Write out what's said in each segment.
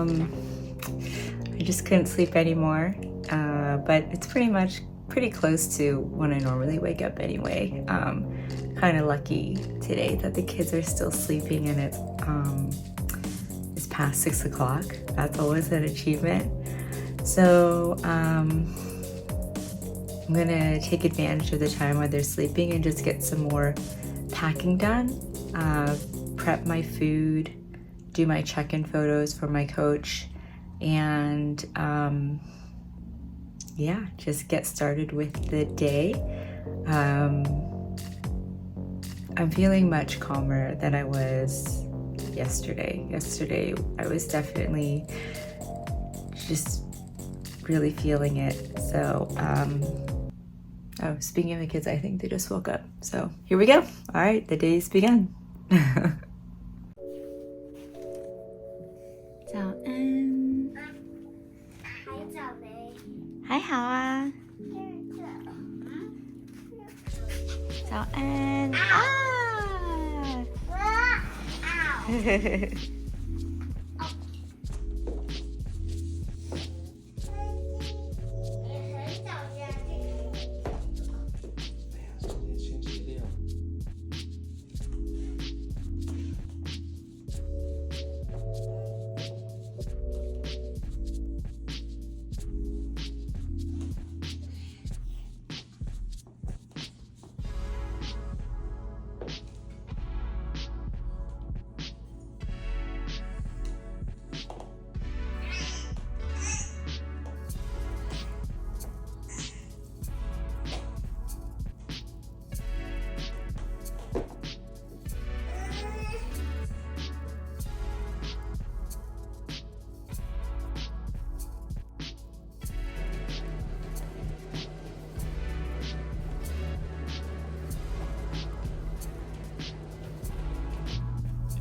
I just couldn't sleep anymore, but it's pretty close to when I normally wake up anyway. Kind of lucky today that the kids are still sleeping and it's past 6 o'clock. That's always an achievement. So I'm gonna take advantage of the time while they're sleeping and just get some more packing done, prep my food, do my check-in photos for my coach, and yeah, just get started with the day. I'm feeling much calmer than I was yesterday. Yesterday, I was definitely just really feeling it. So, oh, speaking of the kids, I think they just woke up. So here we go. All right, the day's begun. 早安。还早没？还好啊。早安啊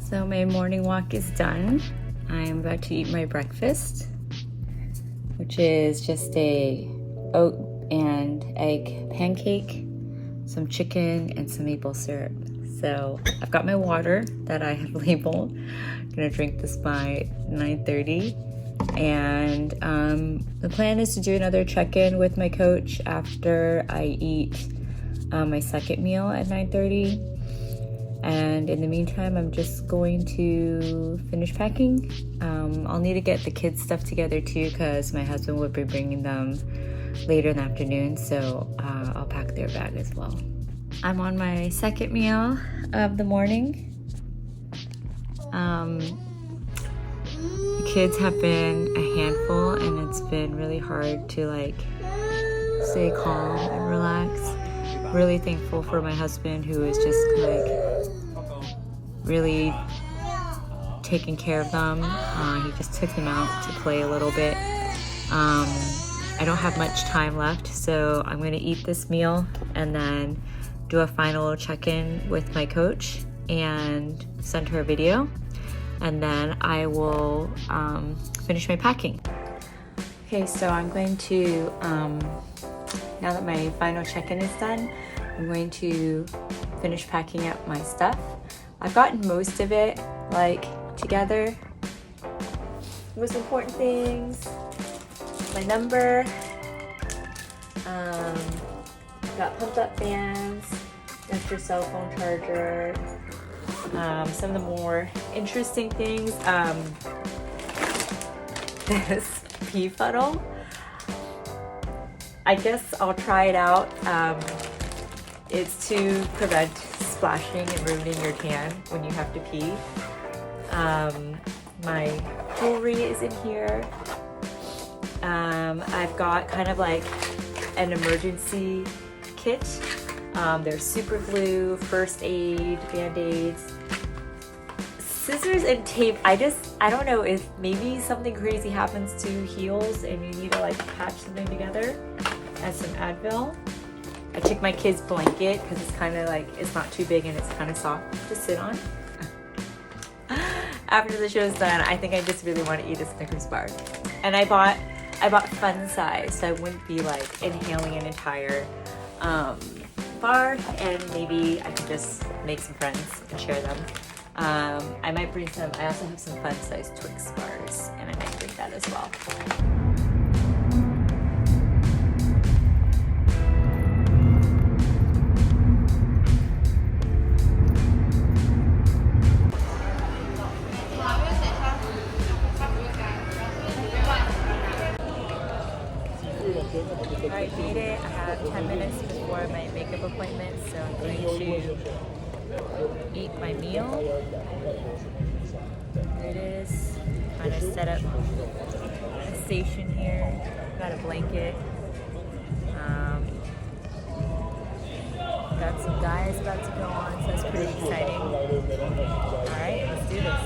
！So my morning walk is done. I'm about to eat my breakfast, which is just a oat and egg pancake, some chicken, and some maple syrup. So I've got my water that I have labeled. I'm gonna drink this by 9:30. And the plan is to do another check-in with my coach after I eat my second meal at 9:30. And in the meantime, I'm just going to finish packing. I'll need to get the kids' stuff together too because my husband will be bringing them later in the afternoon, so I'll pack their bag as well. I'm on my second meal of the morning. The kids have been a handful and it's been really hard to like stay calm and relax. Really thankful for my husband who is just like really taking care of them. He just took them out to play a little bit. I don't have much time left, so I'm gonna eat this meal and then do a final check-in with my coach and send her a video, and then I will finish my packing. Okay, so I'm going to, now that my final check-in is done, I'm going to finish packing up my stuff. I've gotten most of it like together. Most important things, my number, got pumped up bands, extra cell phone charger, some of the more interesting things, this pee funnel. I guess I'll try it out. It's to prevent splashing and ruining your tan when you have to pee. My jewelry is in here. I've got kind of like an emergency kit. There's super glue, first aid, band-aids, scissors and tape. I don't know if maybe something crazy happens to heels and you need to like patch something together, and some Advil. I took my kid's blanket because it's kind of like, it's not too big and it's kind of soft to sit on. After the show's done, I think I just really want to eat a Snickers bar. And I bought fun size, so I wouldn't be like inhaling an entire bar, and maybe I could just make some friends and share them. I might bring some, I also have some fun-sized Twix bars, and I might bring that as well. Alright, made it. I have 10 minutes before my makeup appointment, so I'm going to eat my meal. There it is. Trying to set up a station here. Got a blanket. Got some guys about to go on, so that's pretty exciting. Alright, let's do this.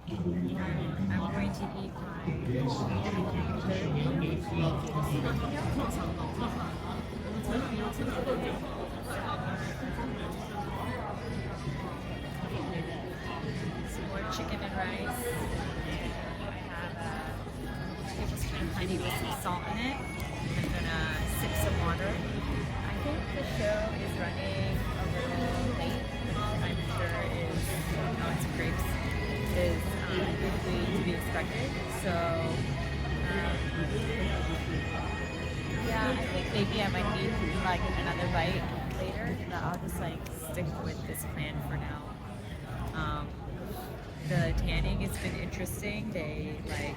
I'm going to eat some more chicken and rice. I have a tablespoon of honey with some salt in it. I'm gonna sip some water. I think the show is running a little late, which I'm sure is, oh, it's grapes, is usually to be expected. So, yeah, I think maybe I might need like another bite later, but I'll just like stick with this plan for now. The tanning has been interesting. They like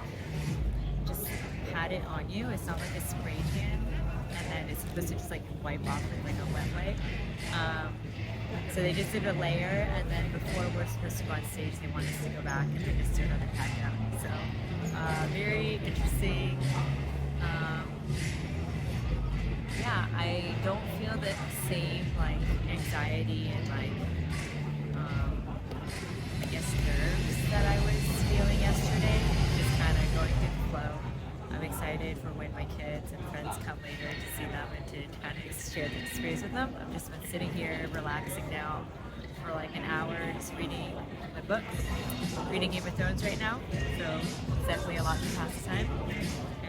just pat it on you. It's not like a spray tan, and then it's supposed to just like wipe off with like a wet wipe. So they just did a layer, and then before we're supposed to go on stage, they want us to go back and then just do another pat down. So very interesting. Yeah, I don't feel the same like anxiety and like I guess nerves that I was feeling yesterday. Just kind of going through the flow. I'm excited for when my kids and friends come later to see them and to kind of share the experience with them. I've just been sitting here relaxing now for like an hour, just reading my books, reading Game of Thrones right now. So it's definitely a lot to pass the time.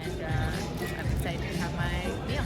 And I'm excited to have my meal.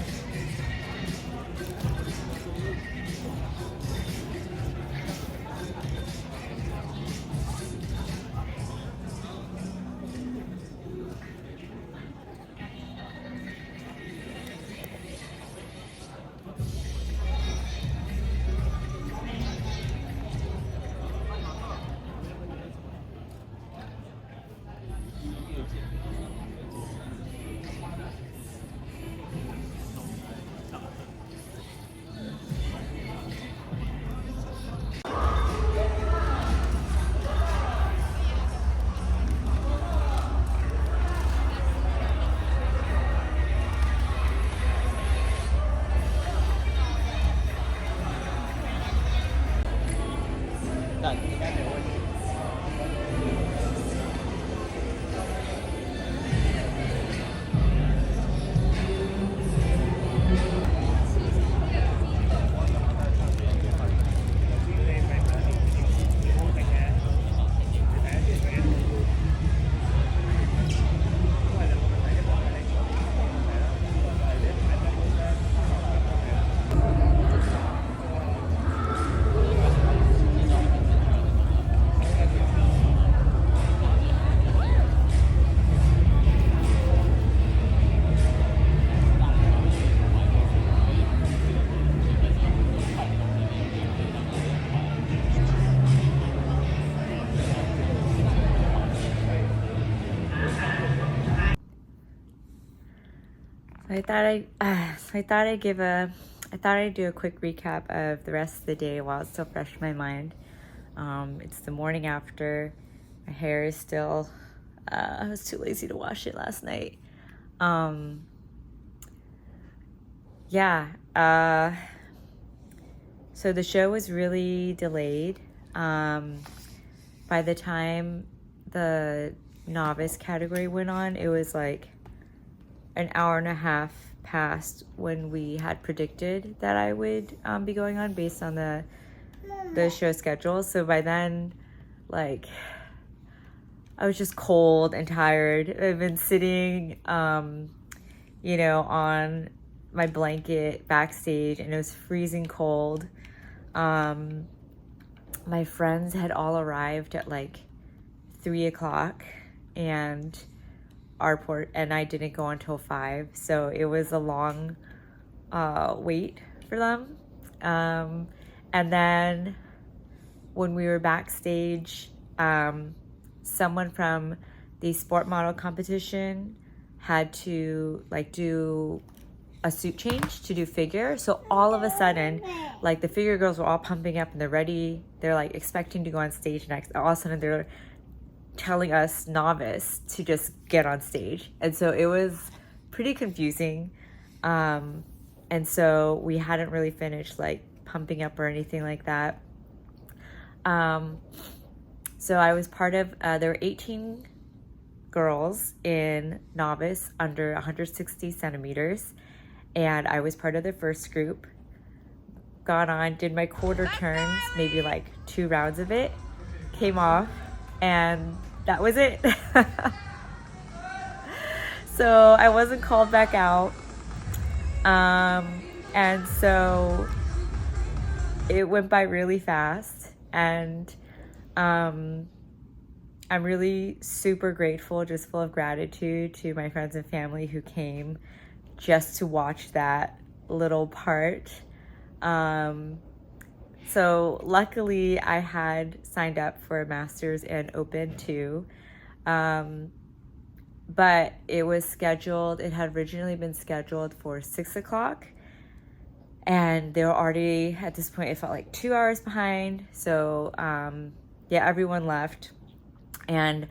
I thought I'd do a quick recap of the rest of the day while it's still fresh in my mind. It's the morning after. My hair is still, I was too lazy to wash it last night. So the show was really delayed. By the time the novice category went on, it was like an hour and a half past when we had predicted that I would be going on based on the show schedule. So by then, like, I was just cold and tired. I've been sitting, you know, on my blanket backstage, and it was freezing cold. My friends had all arrived at like 3 o'clock, and and I didn't go until 5, so it was a long wait for them. And then when we were backstage, someone from the sport model competition had to like do a suit change to do figure. So all of a sudden, like, the figure girls were all pumping up and they're ready. They're like expecting to go on stage next. All of a sudden they're telling us novice to just get on stage. And so it was pretty confusing. And so we hadn't really finished like pumping up or anything like that. So I was part of, there were 18 girls in novice under 160 centimeters. And I was part of the first group. Got on, did my quarter turns, maybe like 2 rounds of it, came off, and that was it. So I wasn't called back out. And so it went by really fast. And I'm really super grateful, just full of gratitude to my friends and family who came just to watch that little part. So luckily I had signed up for a Masters and Open too. But it was scheduled, it had originally been scheduled for 6 o'clock. And they were already, at this point, it felt like 2 hours behind. So yeah, everyone left. And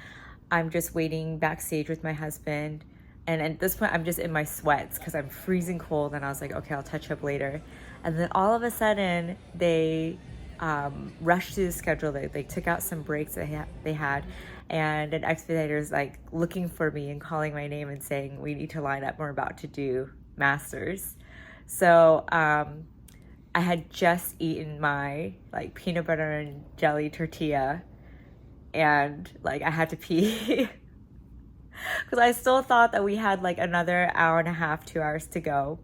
I'm just waiting backstage with my husband. And at this point, I'm just in my sweats because I'm freezing cold. And I was like, okay, I'll touch up later. And then all of a sudden, they rushed through the schedule. They took out some breaks that they had. And an expediter is like looking for me and calling my name and saying, we need to line up. We're about to do Masters. So I had just eaten my like peanut butter and jelly tortilla. And like I had to pee. Because I still thought that we had like another hour and a half, 2 hours to go.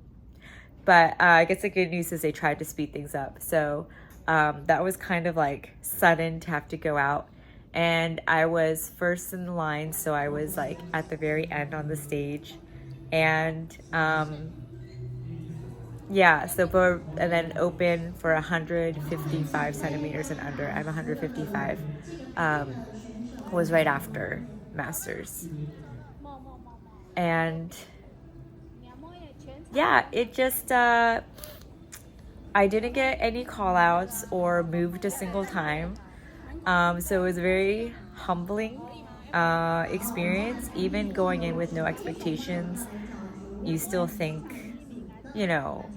But I guess the good news is they tried to speed things up. So that was kind of like sudden to have to go out. And I was first in the line, so I was like at the very end on the stage. And yeah, so and then open for 155 centimeters and under. I'm 155. Was right after Masters. And yeah, it just, I didn't get any call outs or moved a single time. So it was a very humbling experience. Even going in with no expectations, you still think, you know,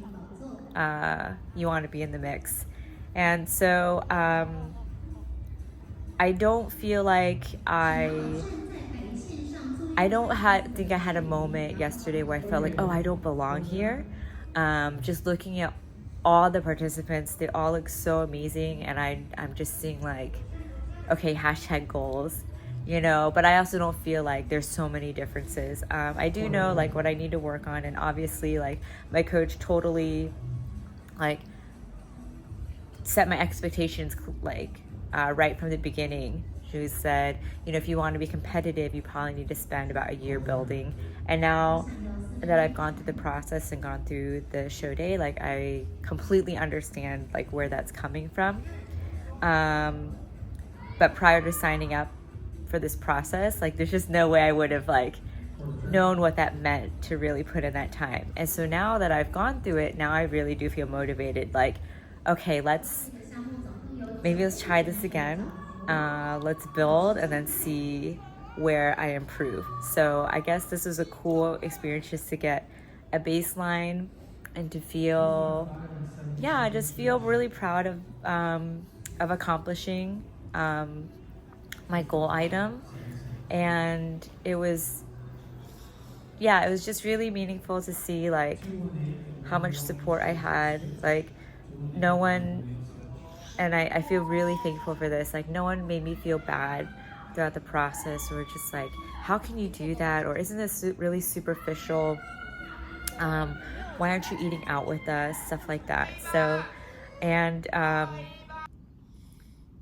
you want to be in the mix. And so I don't feel like I think I had a moment yesterday where I felt like, oh, I don't belong here. Just looking at all the participants, they all look so amazing, and I'm just seeing like, okay, hashtag goals, you know, but I also don't feel like there's so many differences. I do know like what I need to work on, and obviously like my coach totally like set my expectations like right from the beginning. She said, you know, if you want to be competitive, you probably need to spend about a year building. And now that I've gone through the process and gone through the show day, like I completely understand like where that's coming from. But prior to signing up for this process, like there's just no way I would have like known what that meant to really put in that time. And so now that I've gone through it, now I really do feel motivated. Like, okay, let's try this again. Let's build and then see where I improve. So I guess this was a cool experience just to get a baseline and to feel, yeah, I just feel really proud of accomplishing my goal item. And it was yeah, it was just really meaningful to see like how much support I had. Like no one, and I feel really thankful for this, like no one made me feel bad throughout the process, or just like, how can you do that, or isn't this really superficial, why aren't you eating out with us, stuff like that. So, and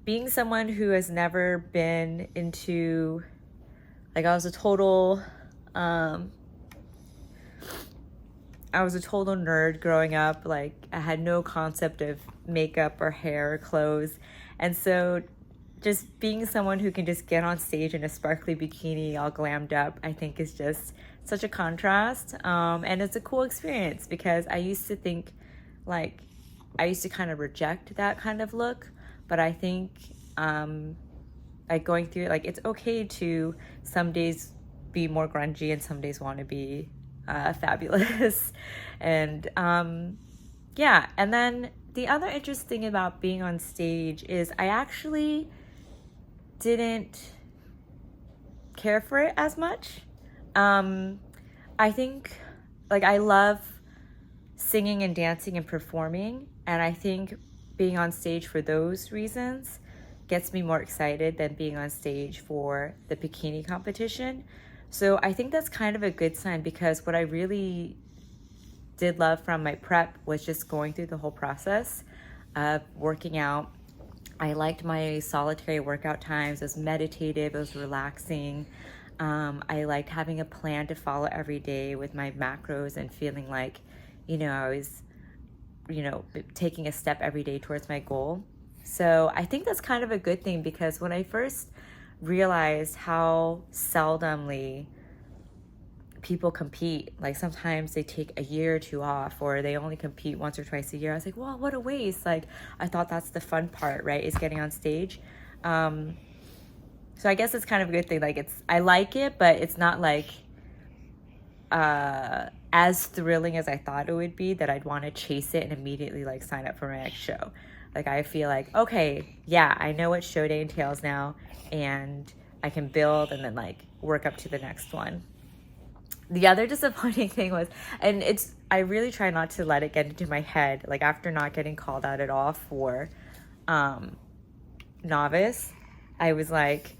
being someone who has never been into, like I was a total nerd growing up. Like I had no concept of makeup or hair or clothes. And so just being someone who can just get on stage in a sparkly bikini all glammed up, I think is just such a contrast. And it's a cool experience because I used to think like, I used to kind of reject that kind of look, but I think like going through it, like it's okay to some days be more grungy and some days want to be fabulous. And yeah, and then the other interesting thing about being on stage is I actually didn't care for it as much. I think like I love singing and dancing and performing, and I think being on stage for those reasons gets me more excited than being on stage for the bikini competition. So I think that's kind of a good sign, because what I really did love from my prep was just going through the whole process of working out. I liked my solitary workout times. It was meditative, it was relaxing. I liked having a plan to follow every day with my macros and feeling like, I was, taking a step every day towards my goal. So I think that's kind of a good thing, because when I first realized how seldomly people compete, like sometimes they take a year or two off, or they only compete once or twice a year, I was like, well, what a waste. Like I thought that's the fun part, right, is getting on stage. So I guess it's kind of a good thing. Like I like it, but it's not like as thrilling as I thought it would be, that I'd want to chase it and immediately like sign up for my next show. Like I feel like, okay, yeah, I know what show day entails now, and I can build and then like work up to the next one. The other disappointing thing was, and I really try not to let it get into my head, like after not getting called out at all for novice, I was like,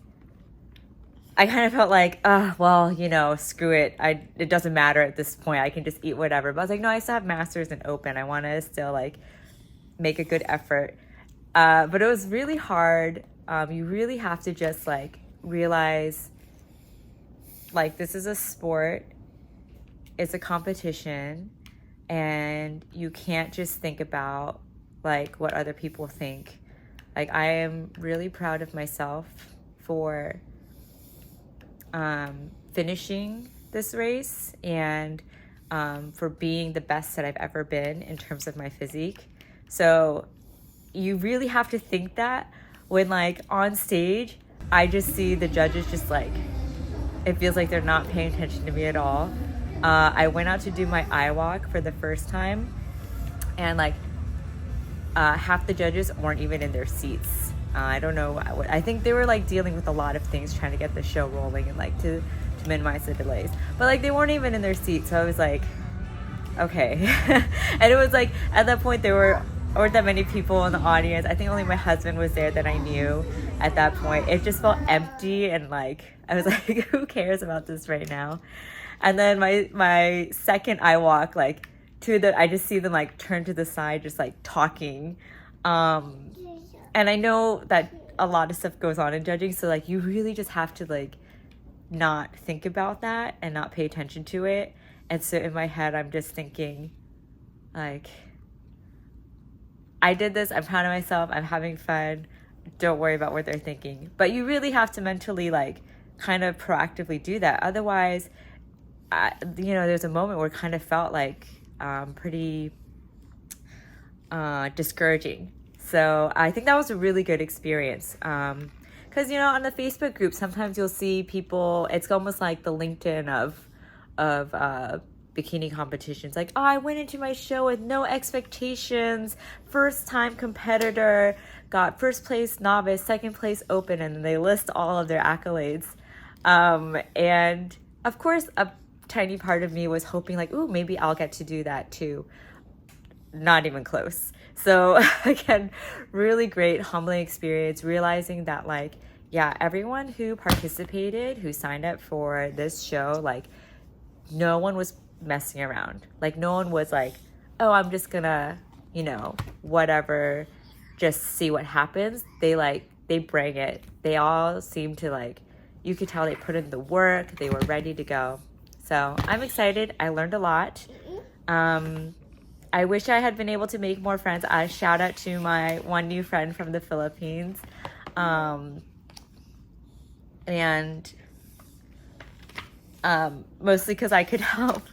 I kind of felt like, well, screw it. It doesn't matter at this point. I can just eat whatever. But I was like, no, I still have masters and open. I want to still like make a good effort. But it was really hard. You really have to just like realize, like, this is a sport. It's a competition, and you can't just think about like what other people think. Like I am really proud of myself for finishing this race, and for being the best that I've ever been in terms of my physique. So you really have to think that when like on stage, I just see the judges just like, it feels like they're not paying attention to me at all. I went out to do my eye walk for the first time, and like half the judges weren't even in their seats. I don't know. I think they were like dealing with a lot of things, trying to get the show rolling and like to minimize the delays. But like they weren't even in their seats, so I was like, okay. And it was like at that point there weren't that many people in the audience. I think only my husband was there that I knew at that point. It just felt empty, and like I was like, who cares about this right now? And then my second eye walk, like I just see them like turn to the side, just like talking. And I know that a lot of stuff goes on in judging, so like you really just have to like not think about that and not pay attention to it. And so in my head, I'm just thinking like, I did this, I'm proud of myself, I'm having fun, don't worry about what they're thinking. But you really have to mentally like kind of proactively do that. Otherwise, there's a moment where it kind of felt like pretty discouraging. So I think that was a really good experience. Because, on the Facebook group, sometimes you'll see people, it's almost like the LinkedIn of bikini competitions. Like, oh, I went into my show with no expectations, first time competitor, got first place novice, second place open, and they list all of their accolades. And of course, tiny part of me was hoping like, ooh, maybe I'll get to do that too. Not even close. So again, really great, humbling experience, realizing that like, yeah, everyone who participated, who signed up for this show, like no one was messing around. Like no one was like, oh, I'm just gonna, you know, whatever, just see what happens. They bring it. They all seem to like, you could tell they put in the work, they were ready to go. So I'm excited. I learned a lot. I wish I had been able to make more friends. I shout out to my one new friend from the Philippines. And mostly because I could help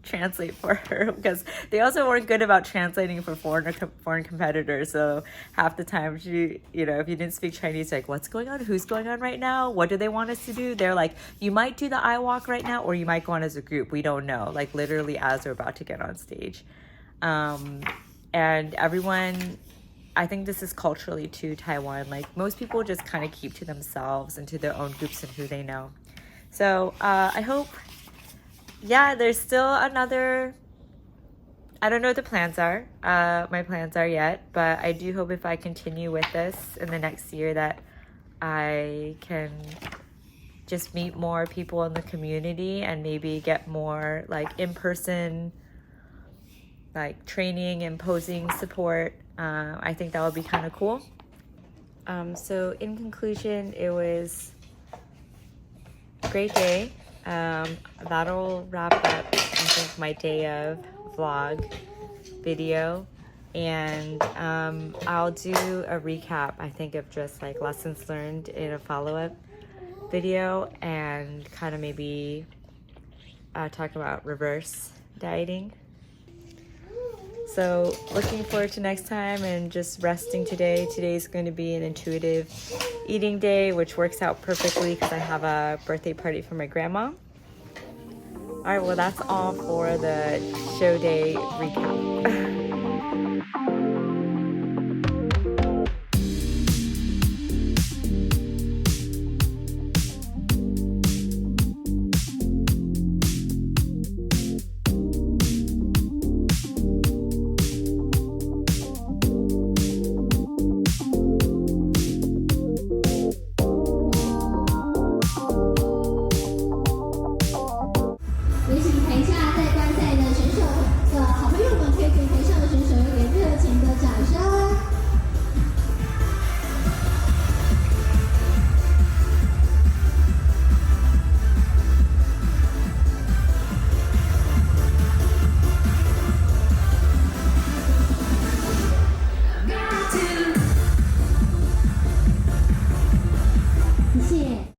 translate for her, because they also weren't good about translating for foreign competitors. So half the time she, you know, if you didn't speak Chinese, like what's going on, who's going on right now, what do they want us to do? They're like, you might do the I walk right now, or you might go on as a group, we don't know, like literally as we're about to get on stage. And everyone, I think this is culturally to Taiwan, like most people just kind of keep to themselves and to their own groups and who they know. So I hope, yeah, there's still another, I don't know what the plans are, my plans are yet, but I do hope if I continue with this in the next year that I can just meet more people in the community and maybe get more like in-person like training and posing support. I think that would be kind of cool. So in conclusion, it was a great day. That'll wrap up, I think, my day of vlog video, and I'll do a recap, I think, of just like lessons learned in a follow-up video, and kind of maybe talk about reverse dieting. So looking forward to next time, and just resting today. Today's going to be an intuitive eating day, which works out perfectly because I have a birthday party for my grandma. All right, well, that's all for the show day recap.